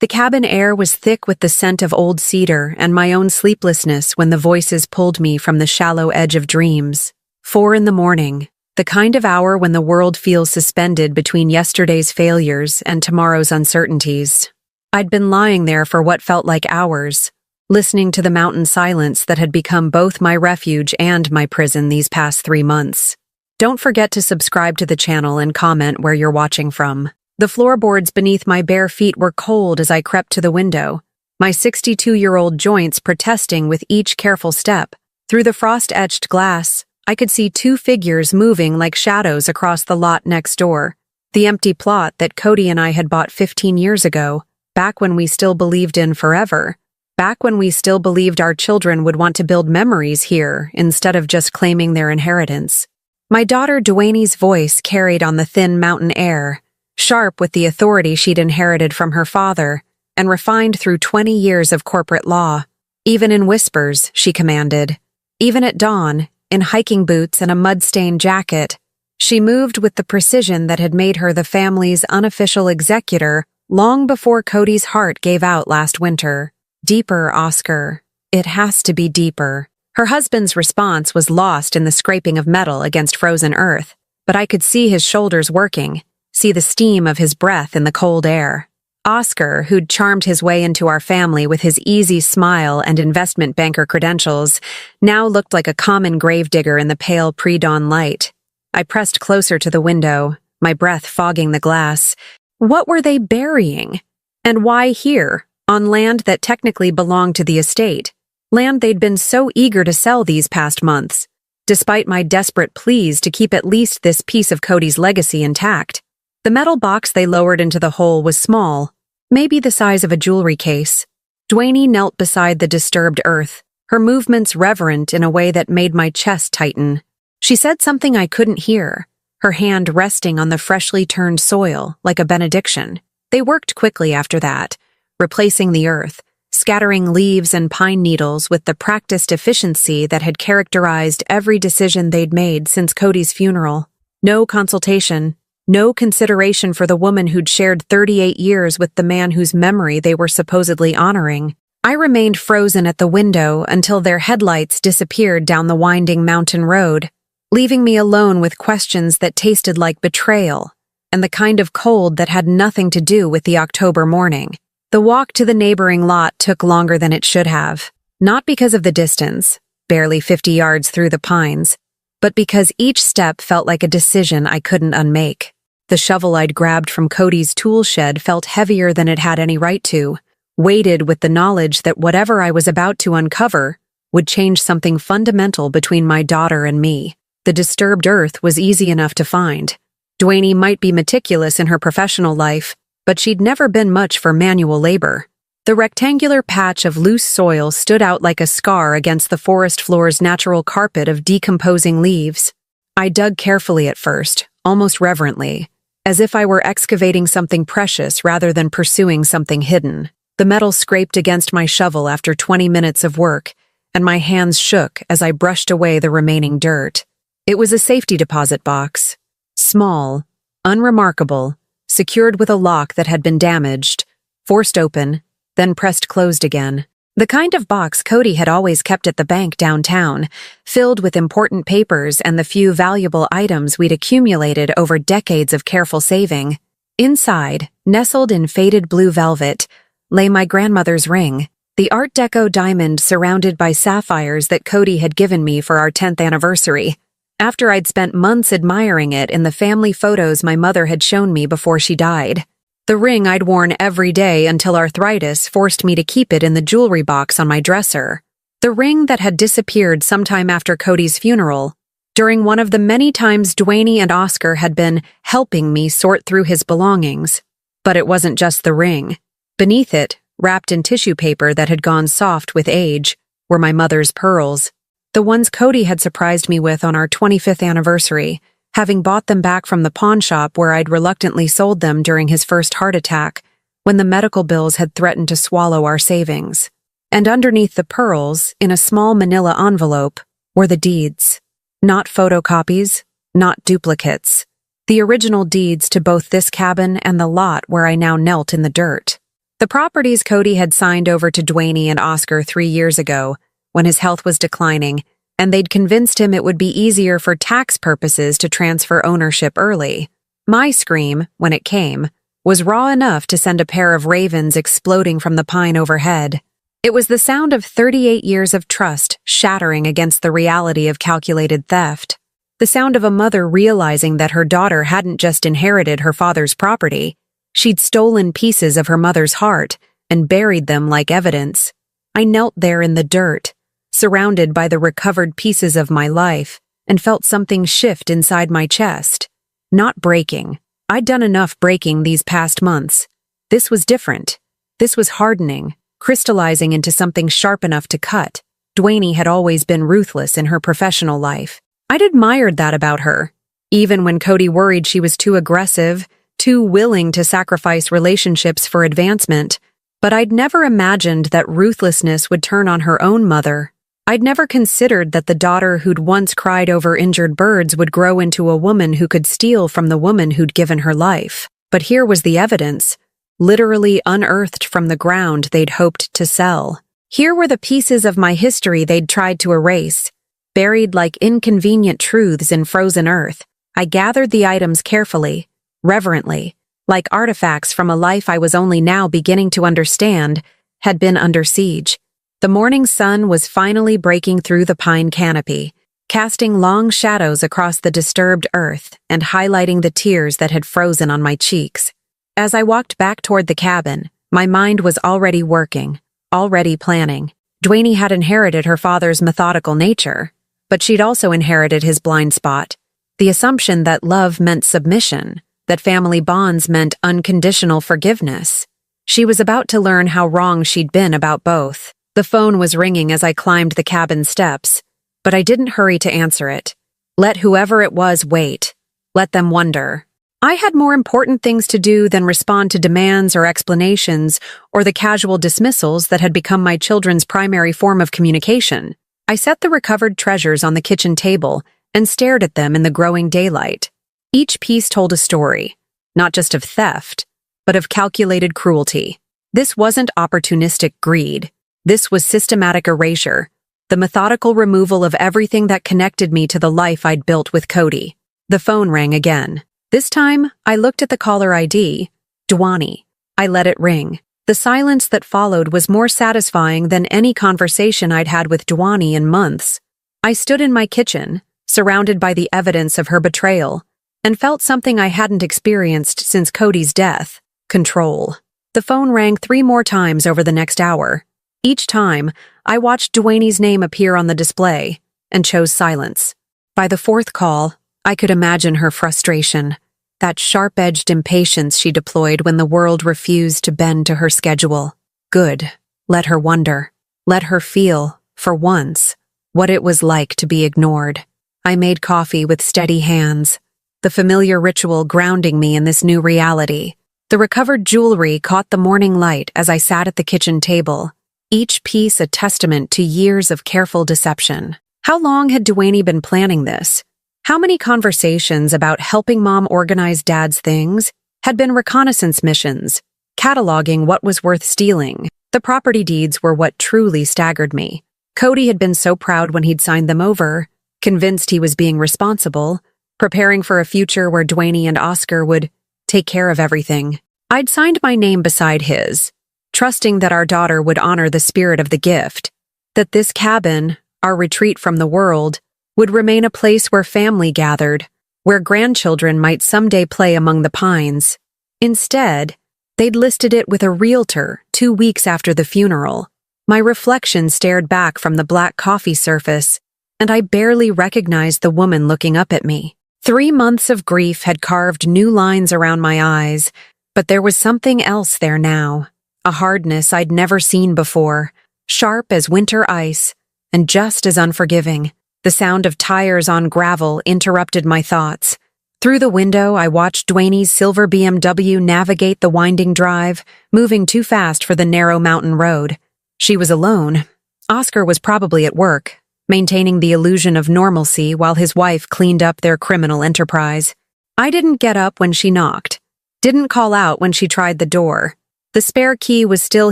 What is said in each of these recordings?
The cabin air was thick with the scent of old cedar and my own sleeplessness when the voices pulled me from the shallow edge of dreams. 4 in the morning, the kind of hour when the world feels suspended between yesterday's failures and tomorrow's uncertainties. I'd been lying there for what felt like hours, listening to the mountain silence that had become both my refuge and my prison these past 3 months. Don't forget to subscribe to the channel and comment where you're watching from. The floorboards beneath my bare feet were cold as I crept to the window, my 62-year-old joints protesting with each careful step. Through the frost-etched glass, I could see 2 figures moving like shadows across the lot next door, the empty plot that Cody and I had bought 15 years ago, back when we still believed in forever, back when we still believed our children would want to build memories here instead of just claiming their inheritance. My daughter Dwayne's voice carried on the thin mountain air, sharp with the authority she'd inherited from her father, and refined through 20 years of corporate law. Even in whispers, she commanded. Even at dawn, in hiking boots and a mud-stained jacket, she moved with the precision that had made her the family's unofficial executor long before Cody's heart gave out last winter. Deeper, Oscar. It has to be deeper. Her husband's response was lost in the scraping of metal against frozen earth, but I could see his shoulders working, see the steam of his breath in the cold air. Oscar, who'd charmed his way into our family with his easy smile and investment banker credentials, now looked like a common gravedigger in the pale pre-dawn light. I pressed closer to the window, my breath fogging the glass. What were they burying? And why here, on land that technically belonged to the estate? Land they'd been so eager to sell these past months, despite my desperate pleas to keep at least this piece of Cody's legacy intact. The metal box they lowered into the hole was small, maybe the size of a jewelry case. Dwayne knelt beside the disturbed earth, her movements reverent in a way that made my chest tighten. She said something I couldn't hear, her hand resting on the freshly turned soil like a benediction. They worked quickly after that, replacing the earth, scattering leaves and pine needles with the practiced efficiency that had characterized every decision they'd made since Cody's funeral. No consultation, no consideration for the woman who'd shared 38 years with the man whose memory they were supposedly honoring. I remained frozen at the window until their headlights disappeared down the winding mountain road, leaving me alone with questions that tasted like betrayal and the kind of cold that had nothing to do with the October morning. The walk to the neighboring lot took longer than it should have, not because of the distance, barely 50 yards through the pines, but because each step felt like a decision I couldn't unmake. The shovel I'd grabbed from Cody's tool shed felt heavier than it had any right to, weighted with the knowledge that whatever I was about to uncover would change something fundamental between my daughter and me. The disturbed earth was easy enough to find. Dwayne might be meticulous in her professional life, but she'd never been much for manual labor. The rectangular patch of loose soil stood out like a scar against the forest floor's natural carpet of decomposing leaves. I dug carefully at first, almost reverently, as if I were excavating something precious rather than pursuing something hidden. The metal scraped against my shovel after 20 minutes of work, and my hands shook as I brushed away the remaining dirt. It was a safety deposit box. Small, unremarkable, secured with a lock that had been damaged, forced open, then pressed closed again. The kind of box Cody had always kept at the bank downtown, filled with important papers and the few valuable items we'd accumulated over decades of careful saving. Inside, nestled in faded blue velvet, lay my grandmother's ring, the Art Deco diamond surrounded by sapphires that Cody had given me for our 10th anniversary, after I'd spent months admiring it in the family photos my mother had shown me before she died. The ring I'd worn every day until arthritis forced me to keep it in the jewelry box on my dresser. The ring that had disappeared sometime after Cody's funeral, during one of the many times Dwayne and Oscar had been helping me sort through his belongings. But it wasn't just the ring. Beneath it, wrapped in tissue paper that had gone soft with age, were my mother's pearls. The ones Cody had surprised me with on our 25th anniversary, having bought them back from the pawn shop where I'd reluctantly sold them during his first heart attack, when the medical bills had threatened to swallow our savings. And underneath the pearls, in a small manila envelope, were the deeds. Not photocopies, not duplicates. The original deeds to both this cabin and the lot where I now knelt in the dirt. The properties Cody had signed over to Dwayne and Oscar 3 years ago, when his health was declining, and they'd convinced him it would be easier for tax purposes to transfer ownership early. My scream, when it came, was raw enough to send a pair of ravens exploding from the pine overhead. It was the sound of 38 years of trust shattering against the reality of calculated theft. The sound of a mother realizing that her daughter hadn't just inherited her father's property, she'd stolen pieces of her mother's heart and buried them like evidence. I knelt there in the dirt, surrounded by the recovered pieces of my life, and felt something shift inside my chest. Not breaking. I'd done enough breaking these past months. This was different. This was hardening, crystallizing into something sharp enough to cut. Dwayne had always been ruthless in her professional life. I'd admired that about her, even when Cody worried she was too aggressive, too willing to sacrifice relationships for advancement. But I'd never imagined that ruthlessness would turn on her own mother. I'd never considered that the daughter who'd once cried over injured birds would grow into a woman who could steal from the woman who'd given her life. But here was the evidence, literally unearthed from the ground they'd hoped to sell. Here were the pieces of my history they'd tried to erase, buried like inconvenient truths in frozen earth. I gathered the items carefully, reverently, like artifacts from a life I was only now beginning to understand had been under siege. The morning sun was finally breaking through the pine canopy, casting long shadows across the disturbed earth and highlighting the tears that had frozen on my cheeks. As I walked back toward the cabin, my mind was already working, already planning. Dwayne had inherited her father's methodical nature, but she'd also inherited his blind spot, the assumption that love meant submission, that family bonds meant unconditional forgiveness. She was about to learn how wrong she'd been about both. The phone was ringing as I climbed the cabin steps, but I didn't hurry to answer it. Let whoever it was wait. Let them wonder. I had more important things to do than respond to demands or explanations or the casual dismissals that had become my children's primary form of communication. I set the recovered treasures on the kitchen table and stared at them in the growing daylight. Each piece told a story, not just of theft, but of calculated cruelty. This wasn't opportunistic greed. This was systematic erasure, the methodical removal of everything that connected me to the life I'd built with Cody. The phone rang again. This time, I looked at the caller ID, Dwayne. I let it ring. The silence that followed was more satisfying than any conversation I'd had with Dwayne in months. I stood in my kitchen, surrounded by the evidence of her betrayal, and felt something I hadn't experienced since Cody's death: control. The phone rang 3 more times over the next hour. Each time, I watched Dwayne's name appear on the display and chose silence. By the 4th call, I could imagine her frustration, that sharp-edged impatience she deployed when the world refused to bend to her schedule. Good. Let her wonder. Let her feel, for once, what it was like to be ignored. I made coffee with steady hands, the familiar ritual grounding me in this new reality. The recovered jewelry caught the morning light as I sat at the kitchen table, each piece a testament to years of careful deception. How long had Dwayne been planning this? How many conversations about helping Mom organize Dad's things had been reconnaissance missions, cataloging what was worth stealing? The property deeds were what truly staggered me. Cody had been so proud when he'd signed them over, convinced he was being responsible, preparing for a future where Dwayne and Oscar would take care of everything. I'd signed my name beside his, trusting that our daughter would honor the spirit of the gift, that this cabin, our retreat from the world, would remain a place where family gathered, where grandchildren might someday play among the pines. Instead, they'd listed it with a realtor 2 weeks after the funeral. My reflection stared back from the black coffee surface, and I barely recognized the woman looking up at me. 3 months of grief had carved new lines around my eyes, but there was something else there now. A hardness I'd never seen before, sharp as winter ice, and just as unforgiving. The sound of tires on gravel interrupted my thoughts. Through the window, I watched Dwayne's silver BMW navigate the winding drive, moving too fast for the narrow mountain road. She was alone. Oscar was probably at work, maintaining the illusion of normalcy while his wife cleaned up their criminal enterprise. I didn't get up when she knocked, didn't call out when she tried the door, The spare key was still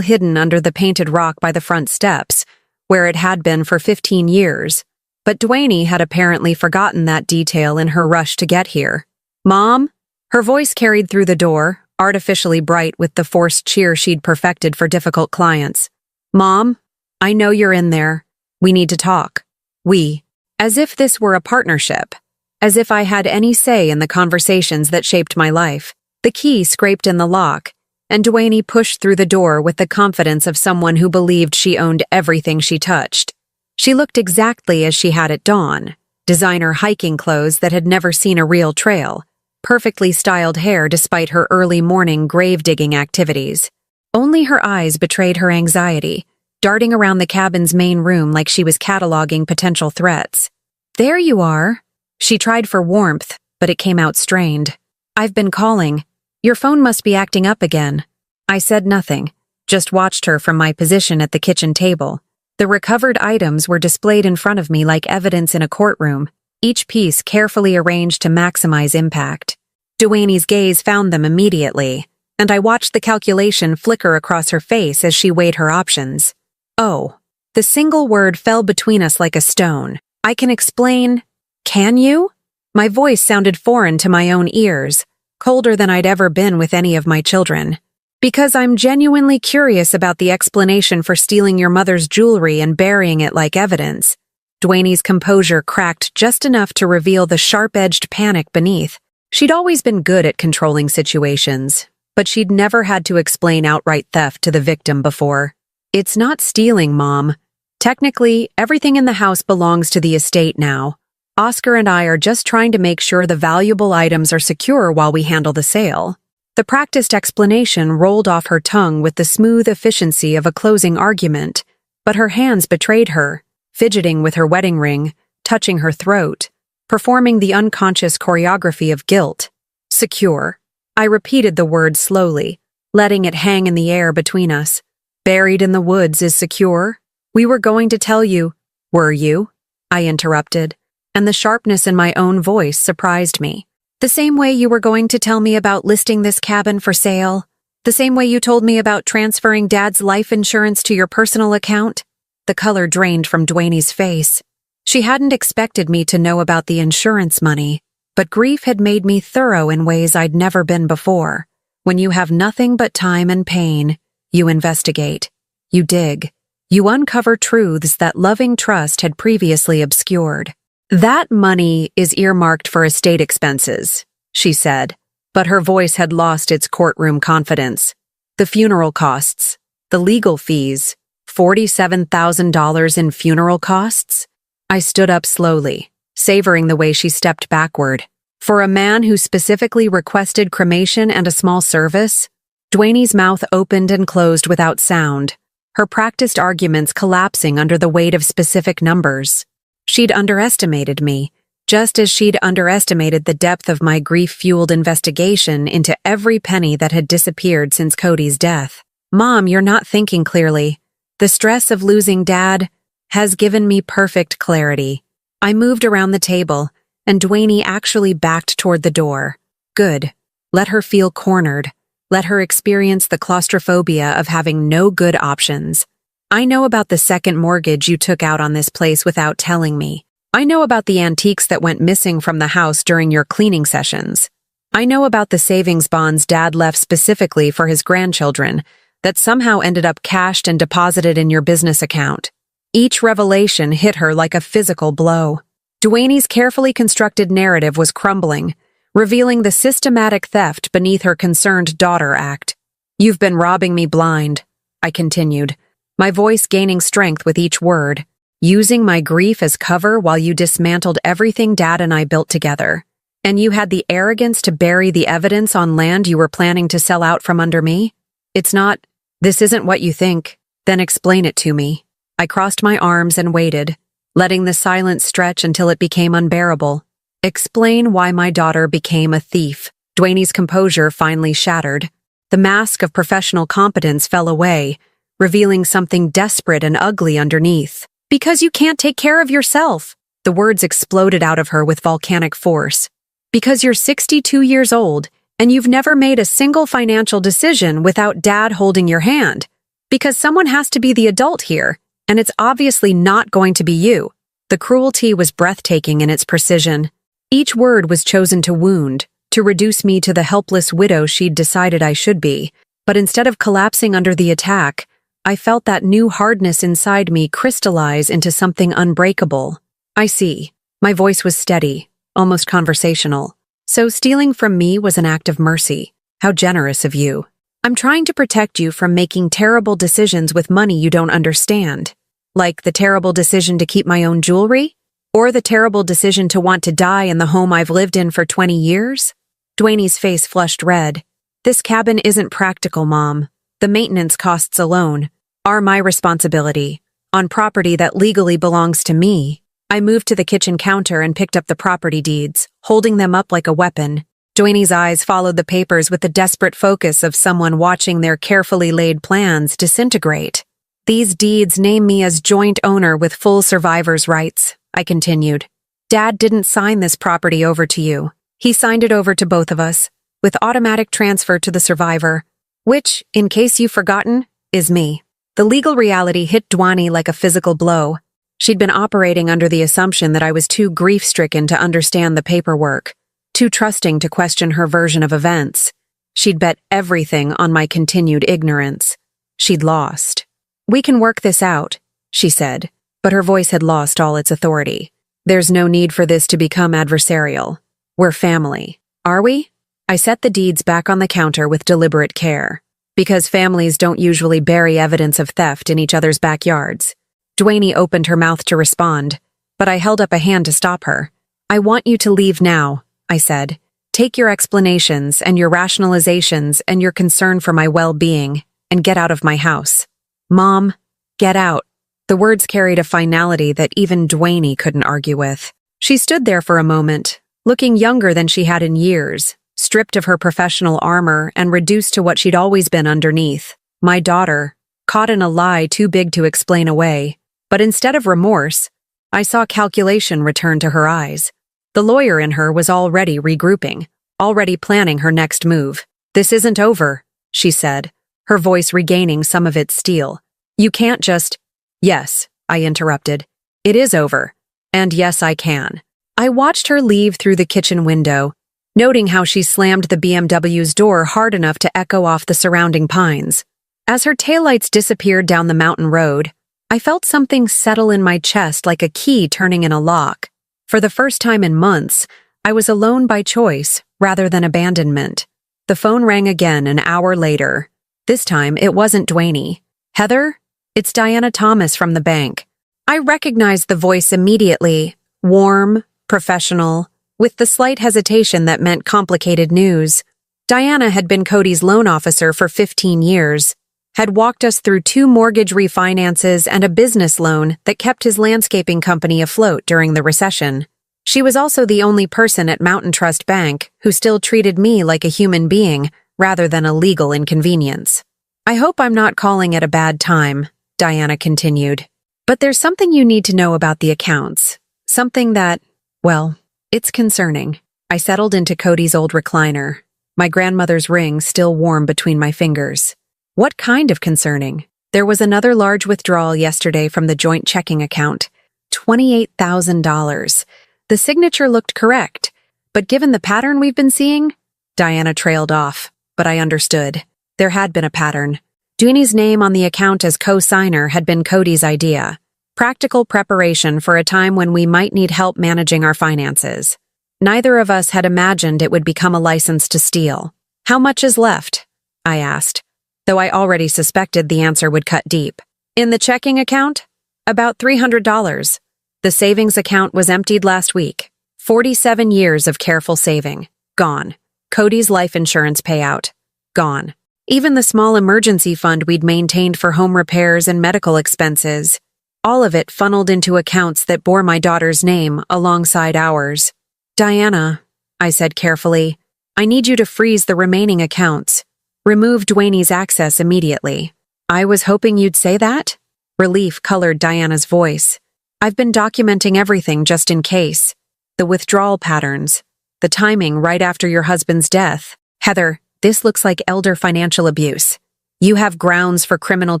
hidden under the painted rock by the front steps, where it had been for 15 years. But Dwayne had apparently forgotten that detail in her rush to get here. "Mom?" Her voice carried through the door, artificially bright with the forced cheer she'd perfected for difficult clients. "Mom, I know you're in there. We need to talk." We. As if this were a partnership. As if I had any say in the conversations that shaped my life. The key scraped in the lock, and Dwayne pushed through the door with the confidence of someone who believed she owned everything she touched. She looked exactly as she had at dawn. Designer hiking clothes that had never seen a real trail. Perfectly styled hair despite her early morning grave-digging activities. Only her eyes betrayed her anxiety, darting around the cabin's main room like she was cataloging potential threats. "There you are." She tried for warmth, but it came out strained. "I've been calling. Your phone must be acting up again." I said nothing, just watched her from my position at the kitchen table. The recovered items were displayed in front of me like evidence in a courtroom, each piece carefully arranged to maximize impact. Dwayne's gaze found them immediately, and I watched the calculation flicker across her face as she weighed her options. "Oh." The single word fell between us like a stone. "I can explain." "Can you?" My voice sounded foreign to my own ears, colder than I'd ever been with any of my children. "Because I'm genuinely curious about the explanation for stealing your mother's jewelry and burying it like evidence." Dwayne's composure cracked just enough to reveal the sharp-edged panic beneath. She'd always been good at controlling situations, but she'd never had to explain outright theft to the victim before. "It's not stealing, Mom. Technically, everything in the house belongs to the estate now. Oscar and I are just trying to make sure the valuable items are secure while we handle the sale." The practiced explanation rolled off her tongue with the smooth efficiency of a closing argument, but her hands betrayed her, fidgeting with her wedding ring, touching her throat, performing the unconscious choreography of guilt. "Secure." I repeated the word slowly, letting it hang in the air between us. "Buried in the woods is secure? We were going to tell you." "Were you?" I interrupted, and the sharpness in my own voice surprised me. "The same way you were going to tell me about listing this cabin for sale? The same way you told me about transferring Dad's life insurance to your personal account?" The color drained from Dwayne's face. She hadn't expected me to know about the insurance money, but grief had made me thorough in ways I'd never been before. When you have nothing but time and pain, you investigate. You dig. You uncover truths that loving trust had previously obscured. "That money is earmarked for estate expenses," she said, but her voice had lost its courtroom confidence. "The funeral costs, the legal fees, $47,000 in funeral costs?" I stood up slowly, savoring the way she stepped backward. "For a man who specifically requested cremation and a small service?" Dwayne's mouth opened and closed without sound, her practiced arguments collapsing under the weight of specific numbers. She'd underestimated me, just as she'd underestimated the depth of my grief-fueled investigation into every penny that had disappeared since Cody's death. "Mom, you're not thinking clearly. The stress of losing Dad has given me perfect clarity." I moved around the table, and Dwayne actually backed toward the door. Good. Let her feel cornered. Let her experience the claustrophobia of having no good options. "I know about the second mortgage you took out on this place without telling me. I know about the antiques that went missing from the house during your cleaning sessions. I know about the savings bonds Dad left specifically for his grandchildren that somehow ended up cashed and deposited in your business account." Each revelation hit her like a physical blow. Dwayne's carefully constructed narrative was crumbling, revealing the systematic theft beneath her concerned daughter act. "You've been robbing me blind," I continued, my voice gaining strength with each word, "using my grief as cover while you dismantled everything Dad and I built together. And you had the arrogance to bury the evidence on land you were planning to sell out from under me? This isn't what you think. Then explain it to me." I crossed my arms and waited, letting the silence stretch until it became unbearable. "Explain why my daughter became a thief." Dwayne's composure finally shattered. The mask of professional competence fell away, revealing something desperate and ugly underneath. "Because you can't take care of yourself." The words exploded out of her with volcanic force. "Because you're 62 years old, And you've never made a single financial decision without Dad holding your hand. Because someone has to be the adult here, and it's obviously not going to be you. The cruelty was breathtaking in its precision. Each word was chosen to wound, to reduce me to the helpless widow she'd decided I should be. But instead of collapsing under the attack, I felt that new hardness inside me crystallize into something unbreakable. I see. My voice was steady, almost conversational. So stealing from me was an act of mercy. How generous of you. I'm trying to protect you from making terrible decisions with money you don't understand. Like the terrible decision to keep my own jewelry? Or the terrible decision to want to die in the home I've lived in for 20 years? Dwayne's face flushed red. This cabin isn't practical, Mom. The maintenance costs alone are my responsibility, on property that legally belongs to me. I moved to the kitchen counter and picked up the property deeds, holding them up like a weapon. Dwayne's eyes followed the papers with the desperate focus of someone watching their carefully laid plans disintegrate. These deeds name me as joint owner with full survivor's rights, I continued. Dad didn't sign this property over to you. He signed it over to both of us, with automatic transfer to the survivor, which, in case you've forgotten, is me. The legal reality hit Dwayne like a physical blow. She'd been operating under the assumption that I was too grief-stricken to understand the paperwork, too trusting to question her version of events. She'd bet everything on my continued ignorance. She'd lost. We can work this out, she said, but her voice had lost all its authority. There's no need for this to become adversarial. We're family. Are we? I set the deeds back on the counter with deliberate care, because families don't usually bury evidence of theft in each other's backyards. Dwayne opened her mouth to respond, but I held up a hand to stop her. I want you to leave now, I said. Take your explanations and your rationalizations and your concern for my well-being and get out of my house. Mom, get out. The words carried a finality that even Dwayne couldn't argue with. She stood there for a moment, looking younger than she had in years, stripped of her professional armor and reduced to what she'd always been underneath. My daughter, caught in a lie too big to explain away. But instead of remorse, I saw calculation return to her eyes. The lawyer in her was already regrouping, already planning her next move. This isn't over, she said, her voice regaining some of its steel. You can't just— Yes, I interrupted. It is over. And yes, I can. I watched her leave through the kitchen window, noting how she slammed the BMW's door hard enough to echo off the surrounding pines. As her taillights disappeared down the mountain road, I felt something settle in my chest like a key turning in a lock. For the first time in months, I was alone by choice rather than abandonment. The phone rang again an hour later. This time, it wasn't Dwayne. Heather? It's Diana Thomas from the bank. I recognized the voice immediately, warm, professional, with the slight hesitation that meant complicated news. Diana had been Cody's loan officer for 15 years. Had walked us through 2 mortgage refinances and a business loan that kept his landscaping company afloat during the recession. She was also the only person at Mountain Trust Bank who still treated me like a human being rather than a legal inconvenience. I hope I'm not calling at a bad time, Diana continued. But there's something you need to know about the accounts. Something that, well, it's concerning. I settled into Cody's old recliner, my grandmother's ring still warm between my fingers. What kind of concerning? There was another large withdrawal yesterday from the joint checking account. $28,000. The signature looked correct, but given the pattern we've been seeing, Diana trailed off, but I understood. There had been a pattern. Dwayne's name on the account as co-signer had been Cody's idea. Practical preparation for a time when we might need help managing our finances. Neither of us had imagined it would become a license to steal. How much is left? I asked, though I already suspected the answer would cut deep. In the checking account? About $300. The savings account was emptied last week. 47 years of careful saving. Gone. Cody's life insurance payout. Gone. Even the small emergency fund we'd maintained for home repairs and medical expenses. All of it funneled into accounts that bore my daughter's name alongside ours. Diana, I said carefully, I need you to freeze the remaining accounts. Remove Dwayne's access immediately. I was hoping you'd say that? Relief colored Diana's voice. I've been documenting everything just in case. The withdrawal patterns. The timing right after your husband's death. Heather, this looks like elder financial abuse. You have grounds for criminal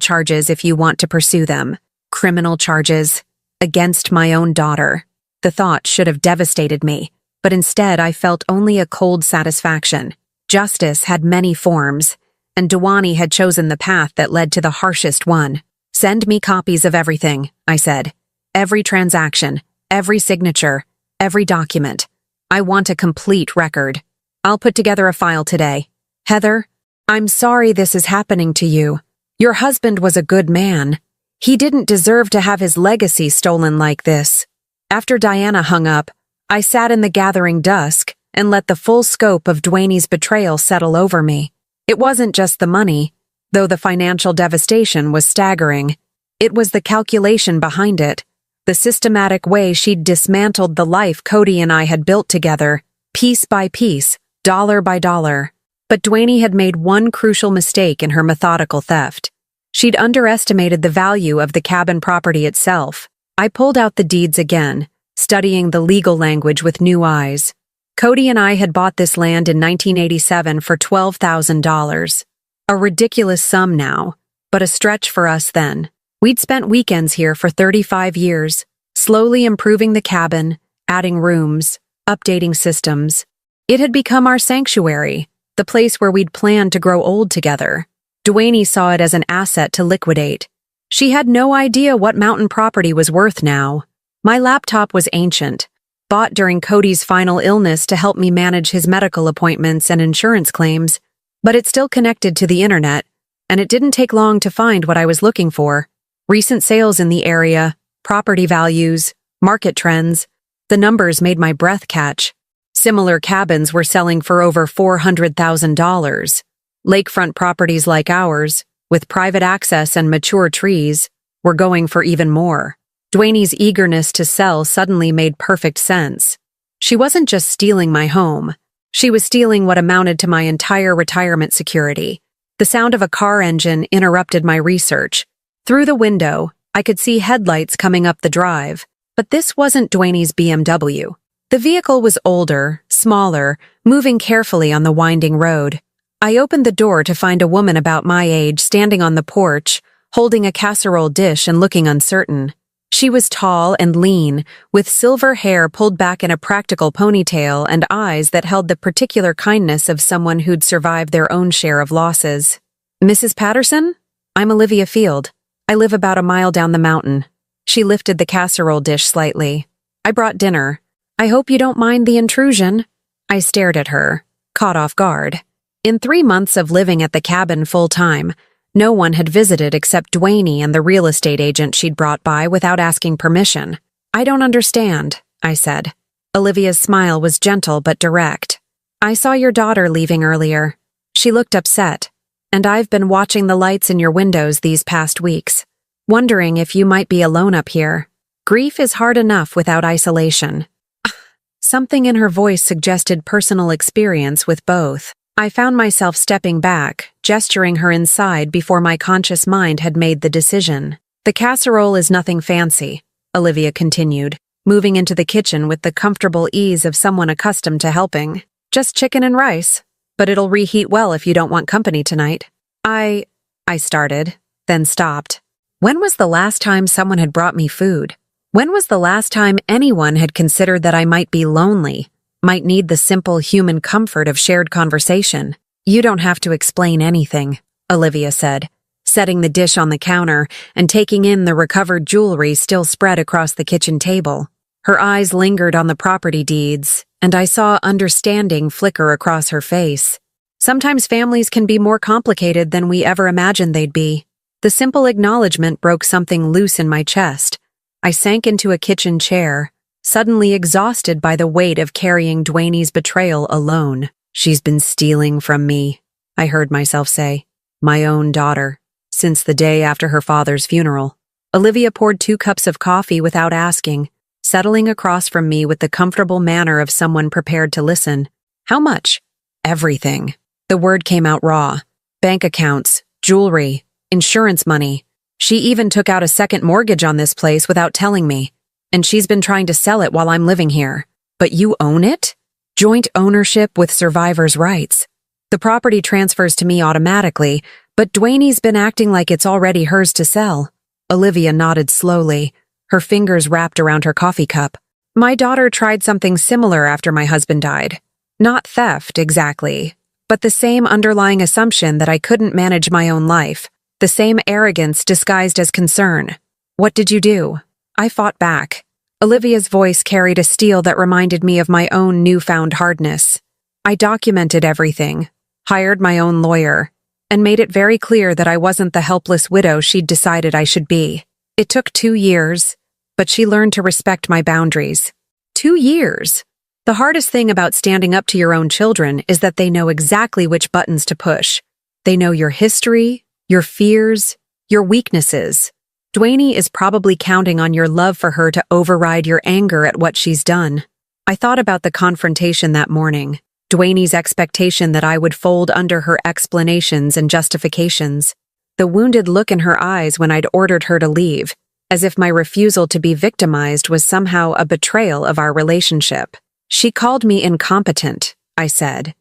charges if you want to pursue them. Criminal charges against my own daughter. The thought should have devastated me, but instead I felt only a cold satisfaction. Justice had many forms, and Dewani had chosen the path that led to the harshest one. Send me copies of everything, I said. Every transaction, every signature, every document. I want a complete record. I'll put together a file today. Heather, I'm sorry this is happening to you. Your husband was a good man. He didn't deserve to have his legacy stolen like this. After Diana hung up, I sat in the gathering dusk and let the full scope of Dwayne's betrayal settle over me. It wasn't just the money, though the financial devastation was staggering. It was the calculation behind it, the systematic way she'd dismantled the life Cody and I had built together, piece by piece, dollar by dollar. But Dwayne had made one crucial mistake in her methodical theft. She'd underestimated the value of the cabin property itself. I pulled out the deeds again, studying the legal language with new eyes. Cody and I had bought this land in 1987 for $12,000. A ridiculous sum now, but a stretch for us then. We'd spent weekends here for 35 years, slowly improving the cabin, adding rooms, updating systems. It had become our sanctuary, the place where we'd planned to grow old together. Dwayne saw it as an asset to liquidate. She had no idea what mountain property was worth now. My laptop was ancient, bought during Cody's final illness to help me manage his medical appointments and insurance claims, but it still connected to the internet, and it didn't take long to find what I was looking for. Recent sales in the area, property values, market trends. The numbers made my breath catch. Similar cabins were selling for over $400,000. Lakefront properties like ours, with private access and mature trees, were going for even more. Dwayne's eagerness to sell suddenly made perfect sense. She wasn't just stealing my home. She was stealing what amounted to my entire retirement security. The sound of a car engine interrupted my research. Through the window, I could see headlights coming up the drive, but this wasn't Dwayne's BMW. The vehicle was older, smaller, moving carefully on the winding road. I opened the door to find a woman about my age standing on the porch, holding a casserole dish and looking uncertain. She was tall and lean, with silver hair pulled back in a practical ponytail and eyes that held the particular kindness of someone who'd survived their own share of losses. Mrs. Patterson? I'm Olivia Field. I live about a mile down the mountain. She lifted the casserole dish slightly. I brought dinner. I hope you don't mind the intrusion. I stared at her, caught off guard. In 3 months of living at the cabin full-time, no one had visited except Dwayne and the real estate agent she'd brought by without asking permission. I don't understand, I said. Olivia's smile was gentle but direct. I saw your daughter leaving earlier. She looked upset, and I've been watching the lights in your windows these past weeks, wondering if you might be alone up here. Grief is hard enough without isolation. Something in her voice suggested personal experience with both. I found myself stepping back, gesturing her inside before my conscious mind had made the decision. The casserole is nothing fancy, Olivia continued, moving into the kitchen with the comfortable ease of someone accustomed to helping. Just chicken and rice, but it'll reheat well if you don't want company tonight. I started, then stopped. When was the last time someone had brought me food? When was the last time anyone had considered that I might be lonely? Might need the simple human comfort of shared conversation. You don't have to explain anything, Olivia said, setting the dish on the counter and taking in the recovered jewelry still spread across the kitchen table. Her eyes lingered on the property deeds, and I saw understanding flicker across her face. Sometimes families can be more complicated than we ever imagined they'd be. The simple acknowledgement broke something loose in my chest. I sank into a kitchen chair, suddenly exhausted by the weight of carrying Dwayne's betrayal alone. She's been stealing from me, I heard myself say. My own daughter, since the day after her father's funeral. Olivia poured 2 cups of coffee without asking, settling across from me with the comfortable manner of someone prepared to listen. How much? Everything. The word came out raw. Bank accounts, jewelry, insurance money. She even took out a second mortgage on this place without telling me. And she's been trying to sell it while I'm living here. But you own it? Joint ownership with survivor's rights. The property transfers to me automatically, but Dwayne's been acting like it's already hers to sell. Olivia nodded slowly, her fingers wrapped around her coffee cup. My daughter tried something similar after my husband died. Not theft, exactly, but the same underlying assumption that I couldn't manage my own life. The same arrogance disguised as concern. What did you do? I fought back. Olivia's voice carried a steel that reminded me of my own newfound hardness. I documented everything, hired my own lawyer, and made it very clear that I wasn't the helpless widow she'd decided I should be. It took 2 years, but she learned to respect my boundaries. 2 years! The hardest thing about standing up to your own children is that they know exactly which buttons to push. They know your history, your fears, your weaknesses. Dwayne is probably counting on your love for her to override your anger at what she's done. I thought about the confrontation that morning, Dwayne's expectation that I would fold under her explanations and justifications, the wounded look in her eyes when I'd ordered her to leave, as if my refusal to be victimized was somehow a betrayal of our relationship. She called me incompetent, I said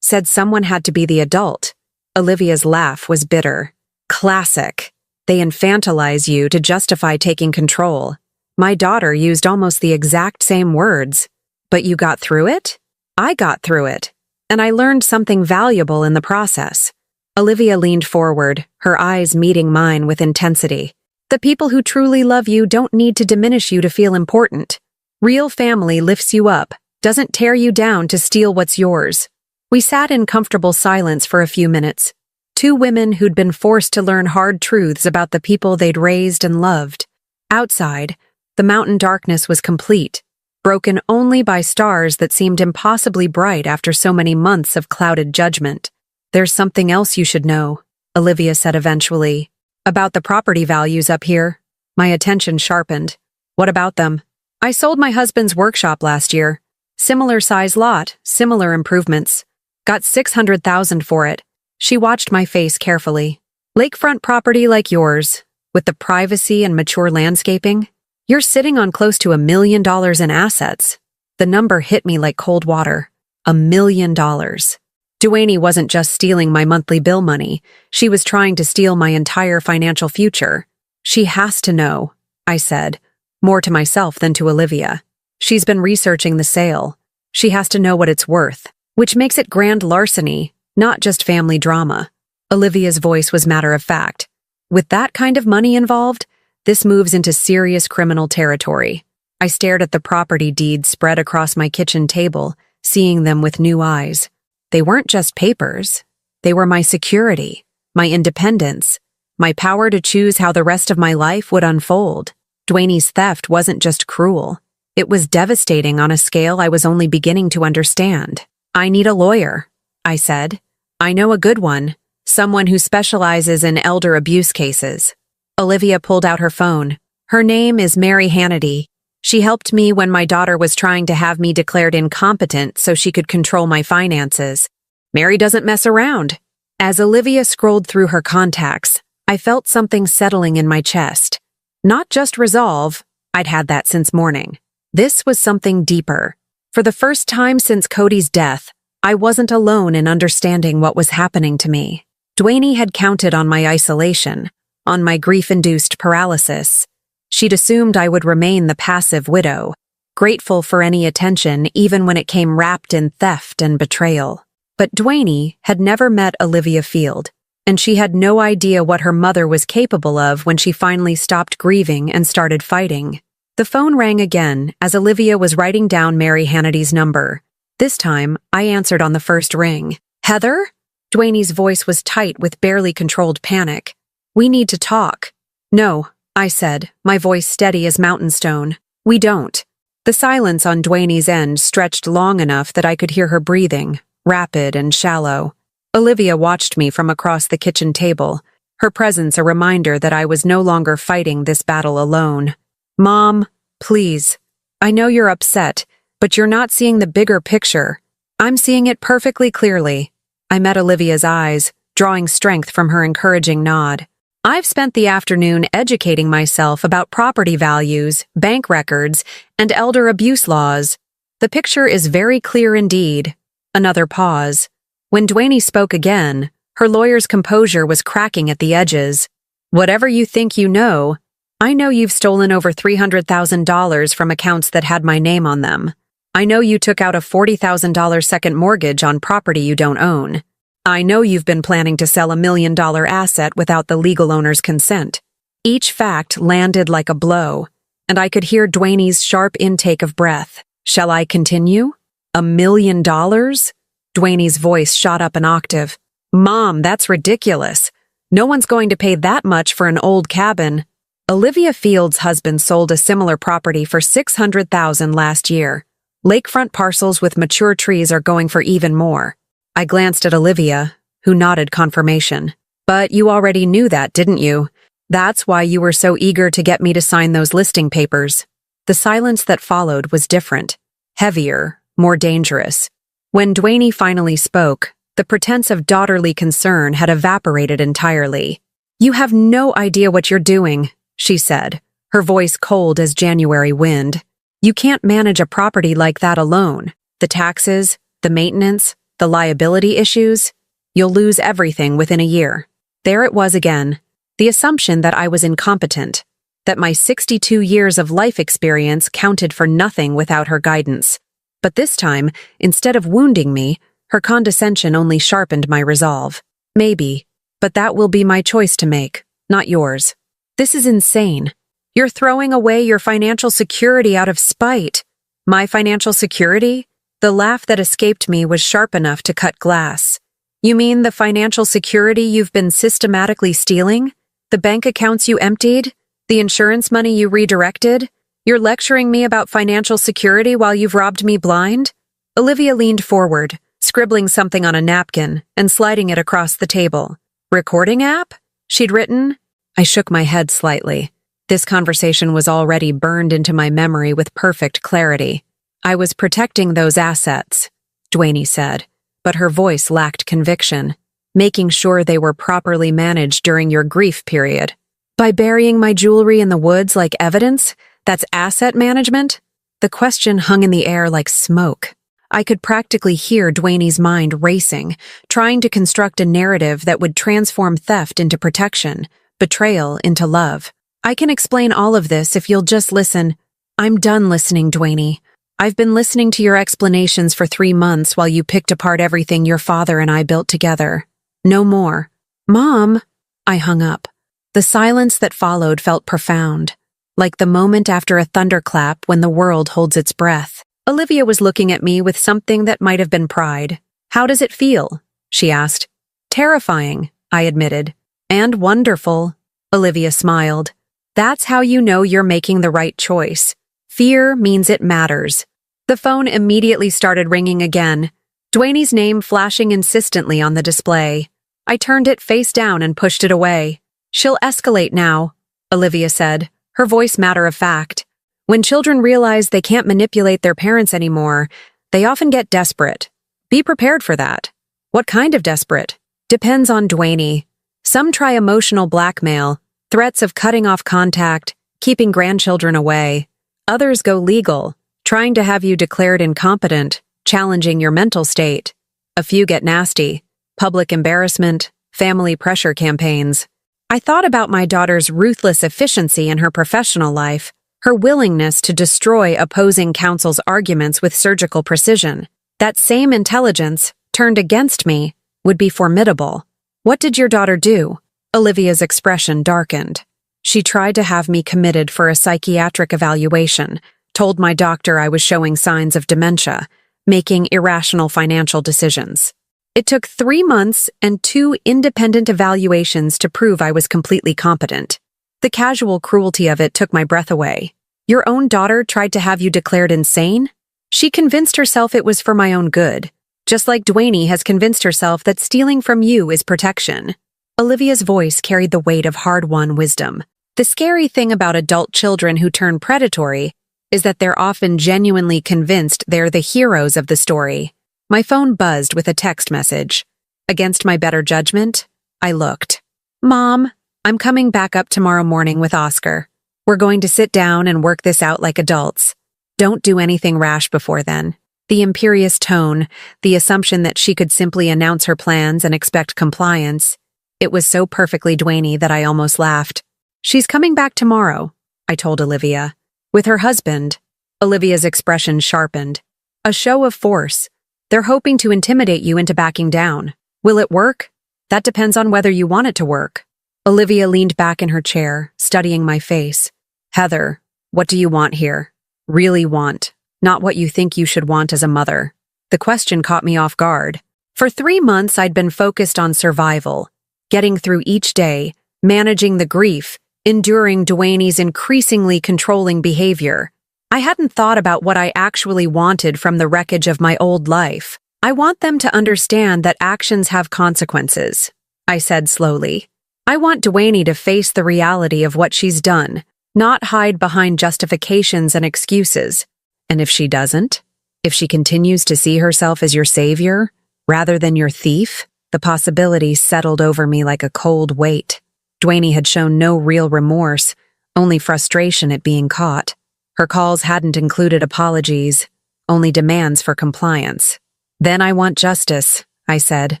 someone had to be the adult. Olivia's laugh was bitter. Classic. They infantilize you to justify taking control. My daughter used almost the exact same words. But you got through it? I got through it. And I learned something valuable in the process. Olivia leaned forward, her eyes meeting mine with intensity. The people who truly love you don't need to diminish you to feel important. Real family lifts you up, doesn't tear you down to steal what's yours. We sat in comfortable silence for a few minutes. 2 women who'd been forced to learn hard truths about the people they'd raised and loved. Outside, the mountain darkness was complete, broken only by stars that seemed impossibly bright after so many months of clouded judgment. There's something else you should know, Olivia said eventually. About the property values up here. My attention sharpened. What about them? I sold my husband's workshop last year. Similar size lot, similar improvements. Got $600,000 for it. She watched my face carefully. Lakefront property like yours, with the privacy and mature landscaping? You're sitting on close to $1 million in assets. The number hit me like cold water. $1 million. Dwayne wasn't just stealing my monthly bill money. She was trying to steal my entire financial future. She has to know, I said, more to myself than to Olivia. She's been researching the sale. She has to know what it's worth, which makes it grand larceny, not just family drama. Olivia's voice was matter of fact. With that kind of money involved, this moves into serious criminal territory. I stared at the property deeds spread across my kitchen table, seeing them with new eyes. They weren't just papers. They were my security, my independence, my power to choose how the rest of my life would unfold. Dwayne's theft wasn't just cruel. It was devastating on a scale I was only beginning to understand. I need a lawyer, I said. I know a good one, someone who specializes in elder abuse cases. Olivia pulled out her phone. Her name is Mary Hannity. She helped me when my daughter was trying to have me declared incompetent so she could control my finances. Mary doesn't mess around. As Olivia scrolled through her contacts, I felt something settling in my chest. Not just resolve, I'd had that since morning. This was something deeper. For the first time since Cody's death, I wasn't alone in understanding what was happening to me. Dwayne had counted on my isolation, on my grief-induced paralysis. She'd assumed I would remain the passive widow, grateful for any attention even when it came wrapped in theft and betrayal. But Dwayne had never met Olivia Field, and she had no idea what her mother was capable of when she finally stopped grieving and started fighting. The phone rang again as Olivia was writing down Mary Hannity's number. This time, I answered on the first ring. Heather? Dwayne's voice was tight with barely controlled panic. We need to talk. No, I said, my voice steady as mountain stone. We don't. The silence on Dwayne's end stretched long enough that I could hear her breathing, rapid and shallow. Olivia watched me from across the kitchen table, her presence a reminder that I was no longer fighting this battle alone. Mom, please. I know you're upset, but you're not seeing the bigger picture. I'm seeing it perfectly clearly. I met Olivia's eyes, drawing strength from her encouraging nod. I've spent the afternoon educating myself about property values, bank records, and elder abuse laws. The picture is very clear indeed. Another pause. When Dwayne spoke again, her lawyer's composure was cracking at the edges. Whatever you think you know, I know you've stolen over $300,000 from accounts that had my name on them. I know you took out a $40,000 second mortgage on property you don't own. I know you've been planning to sell $1 million asset without the legal owner's consent. Each fact landed like a blow, and I could hear Dwayne's sharp intake of breath. Shall I continue? $1 million? Dwayne's voice shot up an octave. Mom, that's ridiculous. No one's going to pay that much for an old cabin. Olivia Field's husband sold a similar property for $600,000 last year. Lakefront parcels with mature trees are going for even more. I glanced at Olivia, who nodded confirmation. But you already knew that, didn't you? That's why you were so eager to get me to sign those listing papers. The silence that followed was different, heavier, more dangerous. When Dwayne finally spoke, the pretense of daughterly concern had evaporated entirely. You have no idea what you're doing, she said, her voice cold as January wind. You can't manage a property like that alone. The taxes, the maintenance, the liability issues. You'll lose everything within a year. There it was again. The assumption that I was incompetent, that my 62 years of life experience counted for nothing without her guidance. But this time, instead of wounding me, her condescension only sharpened my resolve. Maybe, but that will be my choice to make, not yours. This is insane. You're throwing away your financial security out of spite. My financial security? The laugh that escaped me was sharp enough to cut glass. You mean the financial security you've been systematically stealing? The bank accounts you emptied? The insurance money you redirected? You're lecturing me about financial security while you've robbed me blind? Olivia leaned forward, scribbling something on a napkin and sliding it across the table. Recording app? She'd written. I shook my head slightly. This conversation was already burned into my memory with perfect clarity. I was protecting those assets, Dwayne said, but her voice lacked conviction, making sure they were properly managed during your grief period. By burying my jewelry in the woods like evidence, that's asset management? The question hung in the air like smoke. I could practically hear Dwayne's mind racing, trying to construct a narrative that would transform theft into protection, betrayal into love. I can explain all of this if you'll just listen. I'm done listening, Dwayne. I've been listening to your explanations for 3 months while you picked apart everything your father and I built together. No more. Mom, I hung up. The silence that followed felt profound, like the moment after a thunderclap when the world holds its breath. Olivia was looking at me with something that might have been pride. How does it feel? She asked. Terrifying, I admitted. And wonderful, Olivia smiled. That's how you know you're making the right choice. Fear means it matters. The phone immediately started ringing again, Dwayne's name flashing insistently on the display. I turned it face down and pushed it away. She'll escalate now, Olivia said, her voice matter of fact. When children realize they can't manipulate their parents anymore, they often get desperate. Be prepared for that. What kind of desperate? Depends on Dwayne. Some try emotional blackmail, threats of cutting off contact, keeping grandchildren away. Others go legal, trying to have you declared incompetent, challenging your mental state. A few get nasty, public embarrassment, family pressure campaigns. I thought about my daughter's ruthless efficiency in her professional life, her willingness to destroy opposing counsel's arguments with surgical precision. That same intelligence, turned against me, would be formidable. What did your daughter do? Olivia's expression darkened. She tried to have me committed for a psychiatric evaluation, told my doctor I was showing signs of dementia, making irrational financial decisions. It took 3 months and 2 independent evaluations to prove I was completely competent. The casual cruelty of it took my breath away. Your own daughter tried to have you declared insane? She convinced herself it was for my own good, just like Dwayne has convinced herself that stealing from you is protection. Olivia's voice carried the weight of hard-won wisdom. The scary thing about adult children who turn predatory is that they're often genuinely convinced they're the heroes of the story. My phone buzzed with a text message. Against my better judgment, I looked. Mom, I'm coming back up tomorrow morning with Oscar. We're going to sit down and work this out like adults. Don't do anything rash before then. The imperious tone, the assumption that she could simply announce her plans and expect compliance. It was so perfectly Dwayne that I almost laughed. "She's coming back tomorrow," I told Olivia. "With her husband." Olivia's expression sharpened. "A show of force. They're hoping to intimidate you into backing down. Will it work? That depends on whether you want it to work." Olivia leaned back in her chair, studying my face. "Heather, what do you want here? Really want, not what you think you should want as a mother." The question caught me off guard. For 3 months, I'd been focused on survival, getting through each day, managing the grief, enduring Dwayne's increasingly controlling behavior. I hadn't thought about what I actually wanted from the wreckage of my old life. "I want them to understand that actions have consequences," I said slowly. "I want Dwayne to face the reality of what she's done, not hide behind justifications and excuses. And if she doesn't, if she continues to see herself as your savior, rather than your thief," the possibility settled over me like a cold weight. Dwayne had shown no real remorse, only frustration at being caught. Her calls hadn't included apologies, only demands for compliance. "Then I want justice," I said,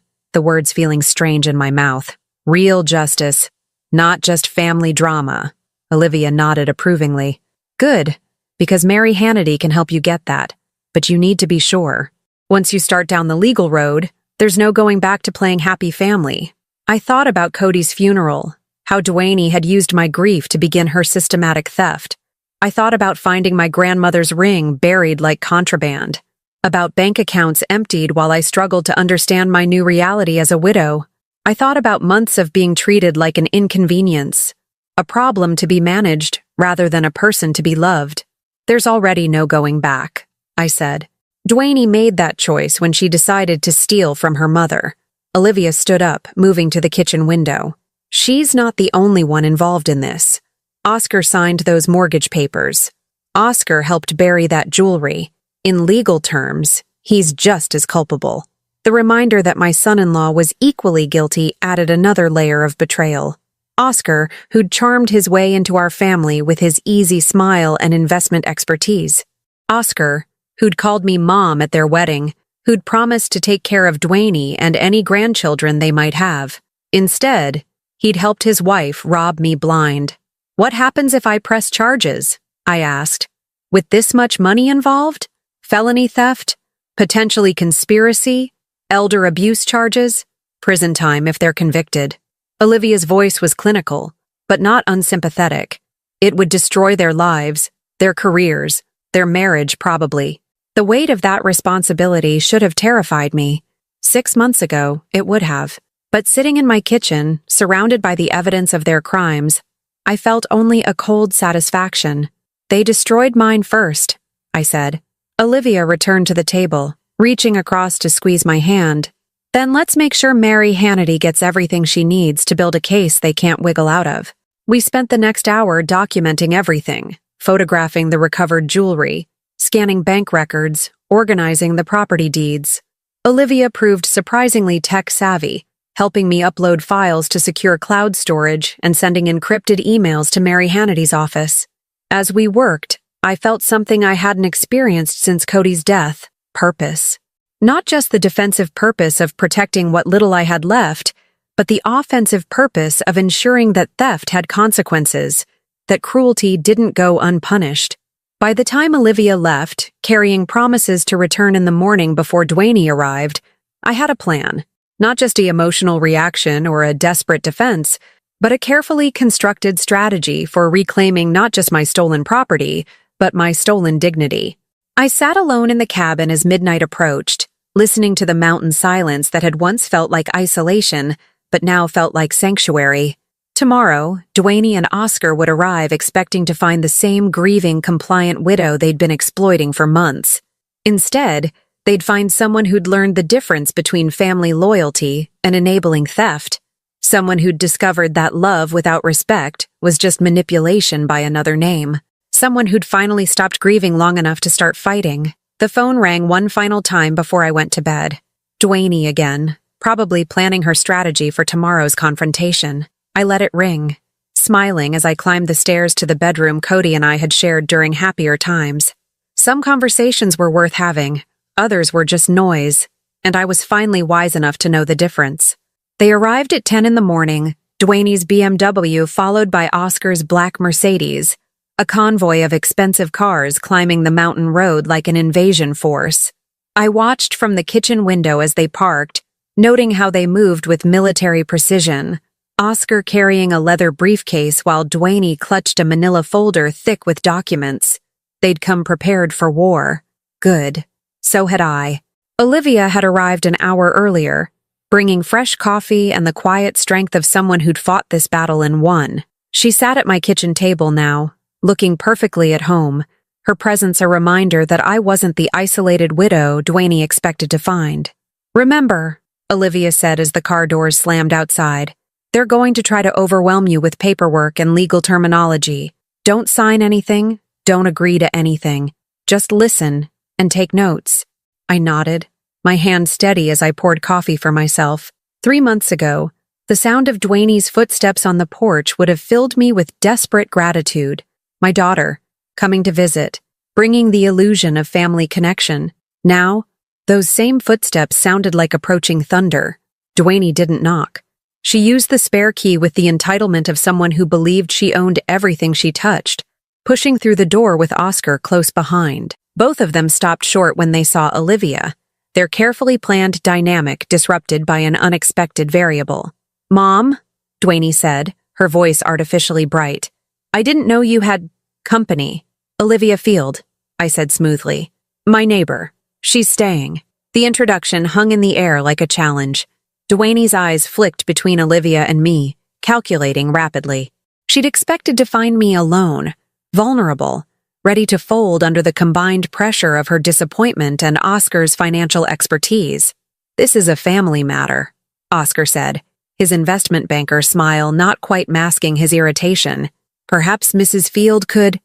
the words feeling strange in my mouth. "Real justice, not just family drama." Olivia nodded approvingly. "Good, because Mary Hannity can help you get that. But you need to be sure. Once you start down the legal road, there's no going back to playing happy family." I thought about Cody's funeral, how Dwayne had used my grief to begin her systematic theft. I thought about finding my grandmother's ring buried like contraband, about bank accounts emptied while I struggled to understand my new reality as a widow. I thought about months of being treated like an inconvenience, a problem to be managed rather than a person to be loved. "There's already no going back," I said. "Dwayne made that choice when she decided to steal from her mother." Olivia stood up, moving to the kitchen window. "She's not the only one involved in this. Oscar signed those mortgage papers. Oscar helped bury that jewelry. In legal terms, he's just as culpable." The reminder that my son-in-law was equally guilty added another layer of betrayal. Oscar, who'd charmed his way into our family with his easy smile and investment expertise. Oscar, who'd called me mom at their wedding, who'd promised to take care of Dwayne and any grandchildren they might have. Instead, he'd helped his wife rob me blind. "What happens if I press charges?" I asked. "With this much money involved? Felony theft? Potentially conspiracy? Elder abuse charges? Prison time if they're convicted." Olivia's voice was clinical, but not unsympathetic. "It would destroy their lives, their careers, their marriage probably." The weight of that responsibility should have terrified me. 6 months ago, it would have. But sitting in my kitchen, surrounded by the evidence of their crimes, I felt only a cold satisfaction. "They destroyed mine first," I said. Olivia returned to the table, reaching across to squeeze my hand. "Then let's make sure Mary Hannity gets everything she needs to build a case they can't wiggle out of." We spent the next hour documenting everything, photographing the recovered jewelry, scanning bank records, organizing the property deeds. Olivia proved surprisingly tech-savvy, helping me upload files to secure cloud storage and sending encrypted emails to Mary Hannity's office. As we worked, I felt something I hadn't experienced since Cody's death: purpose. Not just the defensive purpose of protecting what little I had left, but the offensive purpose of ensuring that theft had consequences, that cruelty didn't go unpunished. By the time Olivia left, carrying promises to return in the morning before Dwayne arrived, I had a plan. Not just an emotional reaction or a desperate defense, but a carefully constructed strategy for reclaiming not just my stolen property, but my stolen dignity. I sat alone in the cabin as midnight approached, listening to the mountain silence that had once felt like isolation, but now felt like sanctuary. Tomorrow, Dwayne and Oscar would arrive expecting to find the same grieving, compliant widow they'd been exploiting for months. Instead, they'd find someone who'd learned the difference between family loyalty and enabling theft. Someone who'd discovered that love without respect was just manipulation by another name. Someone who'd finally stopped grieving long enough to start fighting. The phone rang one final time before I went to bed. Dwayne again, probably planning her strategy for tomorrow's confrontation. I let it ring, smiling as I climbed the stairs to the bedroom Cody and I had shared during happier times. Some conversations were worth having, Others were just noise, and I was finally wise enough to know the difference. They arrived at 10 in the morning, Dwayne's BMW followed by Oscar's black Mercedes, a convoy of expensive cars climbing the mountain road like an invasion force. I watched from the kitchen window as they parked, noting how they moved with military precision, Oscar carrying a leather briefcase while Dwayne clutched a manila folder thick with documents. They'd come prepared for war. Good. So had I. Olivia had arrived an hour earlier, bringing fresh coffee and the quiet strength of someone who'd fought this battle and won. She sat at my kitchen table now, looking perfectly at home, her presence a reminder that I wasn't the isolated widow Dwayne expected to find. "Remember," Olivia said as the car doors slammed outside, "they're going to try to overwhelm you with paperwork and legal terminology. Don't sign anything, don't agree to anything. Just listen and take notes." I nodded, my hand steady as I poured coffee for myself. 3 months ago, the sound of Dwayne's footsteps on the porch would have filled me with desperate gratitude. My daughter, coming to visit, bringing the illusion of family connection. Now, those same footsteps sounded like approaching thunder. Dwayne didn't knock. She used the spare key with the entitlement of someone who believed she owned everything she touched, pushing through the door with Oscar close behind. Both of them stopped short when they saw Olivia, their carefully planned dynamic disrupted by an unexpected variable. "Mom," Dwayne said, her voice artificially bright, "I didn't know you had company." "Olivia Field," I said smoothly. "My neighbor. She's staying." The introduction hung in the air like a challenge. Dwayne's eyes flicked between Olivia and me, calculating rapidly. She'd expected to find me alone, vulnerable, ready to fold under the combined pressure of her disappointment and Oscar's financial expertise. "This is a family matter," Oscar said, his investment banker smile not quite masking his irritation. "Perhaps Mrs. Field could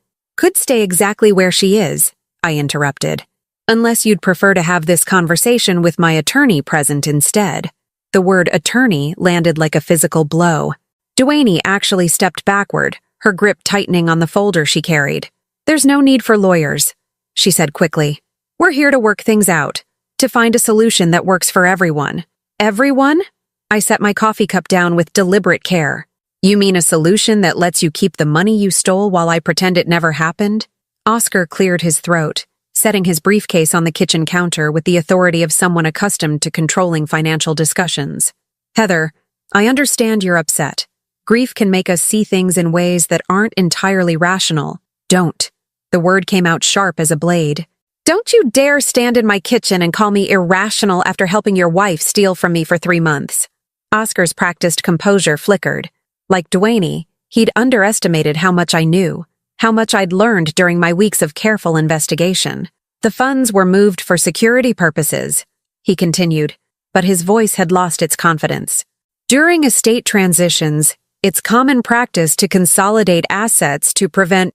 stay exactly where she is," I interrupted. "Unless you'd prefer to have this conversation with my attorney present instead." The word attorney landed like a physical blow. Dwayne actually stepped backward, her grip tightening on the folder she carried. "There's no need for lawyers," she said quickly. "We're here to work things out, to find a solution that works for everyone." "Everyone?" I set my coffee cup down with deliberate care. "You mean a solution that lets you keep the money you stole while I pretend it never happened?" Oscar cleared his throat, setting his briefcase on the kitchen counter with the authority of someone accustomed to controlling financial discussions. "Heather, I understand you're upset. Grief can make us see things in ways that aren't entirely rational. Don't." The word came out sharp as a blade. "Don't you dare stand in my kitchen and call me irrational after helping your wife steal from me for 3 months." Oscar's practiced composure flickered. Like Dwayne, he'd underestimated how much I knew, how much I'd learned during my weeks of careful investigation. "The funds were moved for security purposes," he continued, but his voice had lost its confidence. "During estate transitions, it's common practice to consolidate assets to prevent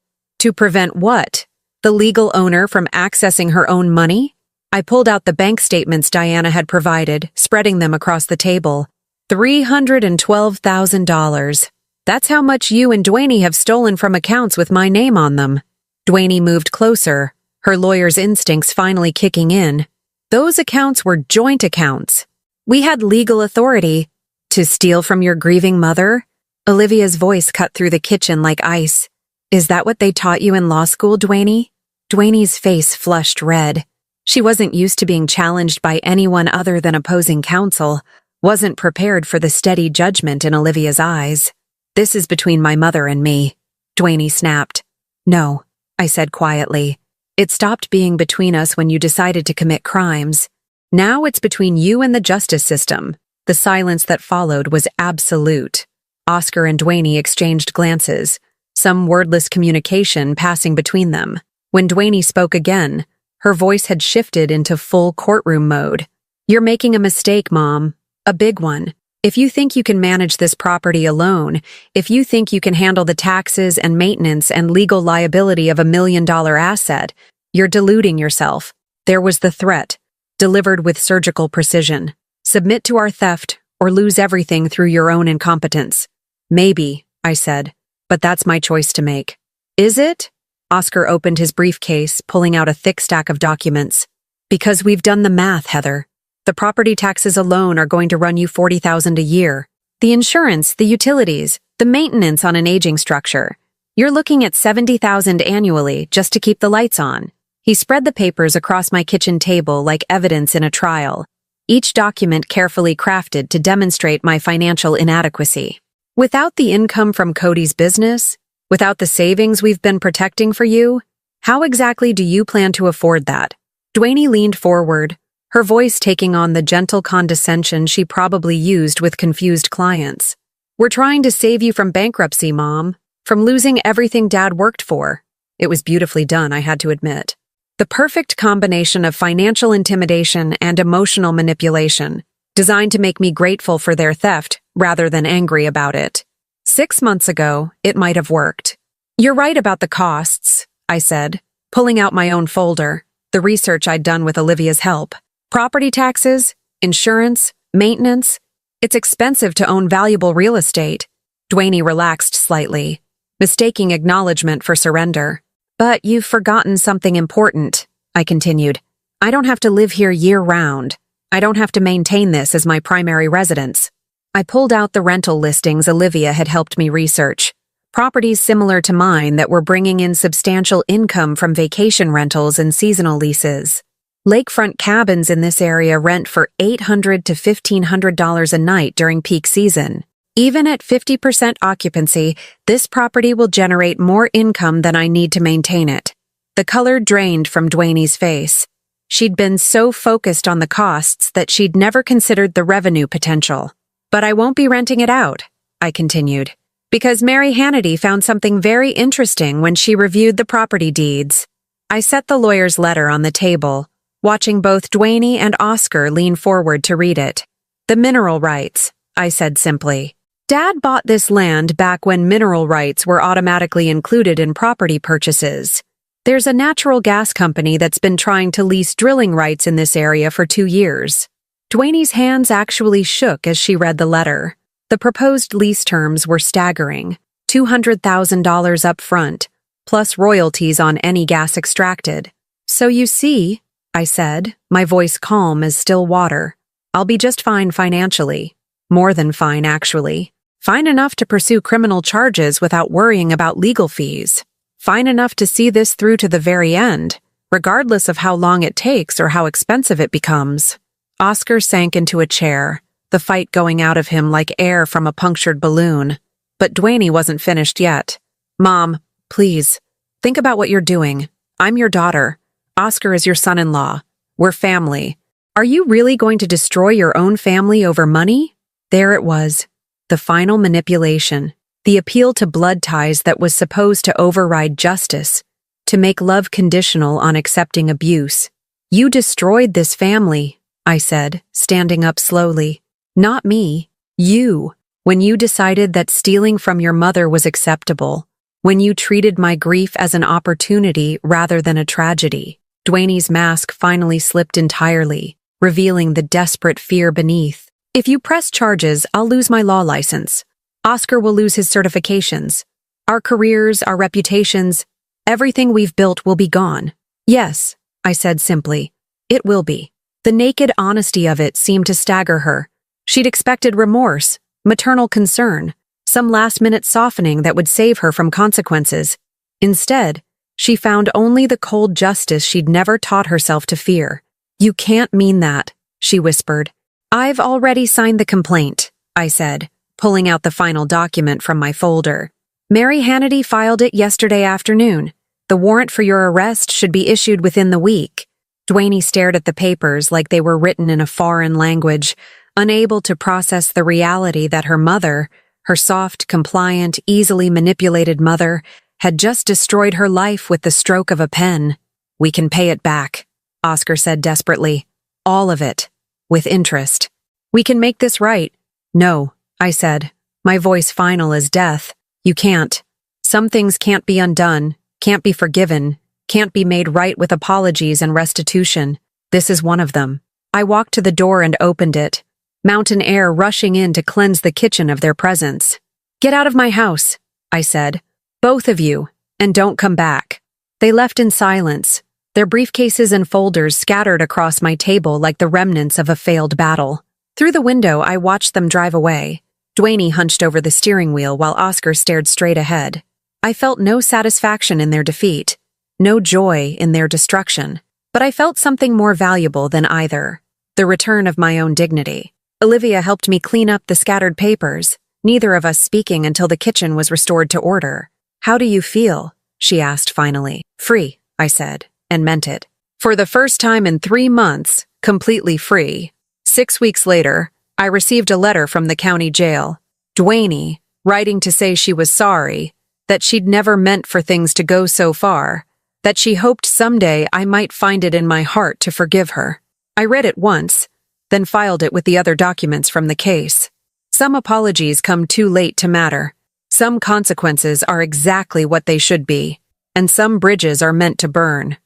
what? The legal owner from accessing her own money?" I pulled out the bank statements Diana had provided, spreading them across the table. $312,000. That's how much you and Dwayne have stolen from accounts with my name on them. Dwayne moved closer, her lawyer's instincts finally kicking in. "Those accounts were joint accounts. We had legal authority to steal from your grieving mother." Olivia's voice cut through the kitchen like ice. "Is that what they taught you in law school, Dwayne?" Dwayne's face flushed red. She wasn't used to being challenged by anyone other than opposing counsel, wasn't prepared for the steady judgment in Olivia's eyes. "This is between my mother and me," Dwayne snapped. "No," I said quietly. "It stopped being between us when you decided to commit crimes. Now it's between you and the justice system." The silence that followed was absolute. Oscar and Dwayne exchanged glances, some wordless communication passing between them. When Dwayne spoke again, her voice had shifted into full courtroom mode. "You're making a mistake, Mom. A big one. If you think you can manage this property alone, if you think you can handle the taxes and maintenance and legal liability of $1 million asset, you're deluding yourself." There was the threat, delivered with surgical precision. "Submit to our theft or lose everything through your own incompetence." "Maybe," I said, "but that's my choice to make." "Is it?" Oscar opened his briefcase, pulling out a thick stack of documents. Because we've done the math, Heather. The property taxes alone are going to run you $40,000 a year. The insurance, the utilities, the maintenance on an aging structure. You're looking at $70,000 annually just to keep the lights on. He spread the papers across my kitchen table like evidence in a trial, each document carefully crafted to demonstrate my financial inadequacy. Without the income from Cody's business, without the savings we've been protecting for you, how exactly do you plan to afford that? Dwayne leaned forward, her voice taking on the gentle condescension she probably used with confused clients. We're trying to save you from bankruptcy, Mom, from losing everything Dad worked for. It was beautifully done, I had to admit. The perfect combination of financial intimidation and emotional manipulation, designed to make me grateful for their theft rather than angry about it. 6 months ago, it might have worked. You're right about the costs, I said, pulling out my own folder, the research I'd done with Olivia's help. Property taxes, insurance, maintenance. It's expensive to own valuable real estate. Dwayne relaxed slightly, mistaking acknowledgement for surrender. But you've forgotten something important, I continued. I don't have to live here year-round. I don't have to maintain this as my primary residence. I pulled out the rental listings Olivia had helped me research. Properties similar to mine that were bringing in substantial income from vacation rentals and seasonal leases. Lakefront cabins in this area rent for $800 to $1,500 a night during peak season. Even at 50% occupancy, this property will generate more income than I need to maintain it. The color drained from Dwayne's face. She'd been so focused on the costs that she'd never considered the revenue potential. But I won't be renting it out, I continued, because Mary Hannity found something very interesting when she reviewed the property deeds. I set the lawyer's letter on the table, watching both Dwayne and Oscar lean forward to read it. The mineral rights, I said simply. Dad bought this land back when mineral rights were automatically included in property purchases. There's a natural gas company that's been trying to lease drilling rights in this area for 2 years. Dwayne's hands actually shook as she read the letter. The proposed lease terms were staggering. $200,000 up front, plus royalties on any gas extracted. So you see, I said, my voice calm as still water, I'll be just fine financially. More than fine, actually. Fine enough to pursue criminal charges without worrying about legal fees. Fine enough to see this through to the very end, regardless of how long it takes or how expensive it becomes. Oscar sank into a chair, the fight going out of him like air from a punctured balloon. But Dwayne wasn't finished yet. Mom, please, think about what you're doing. I'm your daughter. Oscar is your son-in-law. We're family. Are you really going to destroy your own family over money? There it was. The final manipulation, the appeal to blood ties that was supposed to override justice, to make love conditional on accepting abuse. You destroyed this family, I said, standing up slowly. Not me, you, when you decided that stealing from your mother was acceptable, when you treated my grief as an opportunity rather than a tragedy. Dwayne's mask finally slipped entirely, revealing the desperate fear beneath. If you press charges, I'll lose my law license. Oscar will lose his certifications. Our careers, our reputations, everything we've built will be gone. Yes, I said simply. It will be. The naked honesty of it seemed to stagger her. She'd expected remorse, maternal concern, some last-minute softening that would save her from consequences. Instead, she found only the cold justice she'd never taught herself to fear. You can't mean that, she whispered. I've already signed the complaint, I said, pulling out the final document from my folder. Mary Hannity filed it yesterday afternoon. The warrant for your arrest should be issued within the week. Dwayne stared at the papers like they were written in a foreign language, unable to process the reality that her mother, her soft, compliant, easily manipulated mother, had just destroyed her life with the stroke of a pen. We can pay it back, Oscar said desperately. All of it. With interest. We can make this right. No, I said, my voice final as death. You can't. Some things can't be undone, can't be forgiven, can't be made right with apologies and restitution. This is one of them. I walked to the door and opened it, mountain air rushing in to cleanse the kitchen of their presence. Get out of my house, I said. Both of you, and don't come back. They left in silence, their briefcases and folders scattered across my table like the remnants of a failed battle. Through the window, I watched them drive away. Dwayne hunched over the steering wheel while Oscar stared straight ahead. I felt no satisfaction in their defeat, no joy in their destruction, but I felt something more valuable than either: the return of my own dignity. Olivia helped me clean up the scattered papers, neither of us speaking until the kitchen was restored to order. "How do you feel?" she asked finally. "Free," I said, and meant it. For the first time in 3 months, completely free. 6 weeks later, I received a letter from the county jail. Dwayne, writing to say she was sorry, that she'd never meant for things to go so far, that she hoped someday I might find it in my heart to forgive her. I read it once, then filed it with the other documents from the case. Some apologies come too late to matter. Some consequences are exactly what they should be, and some bridges are meant to burn.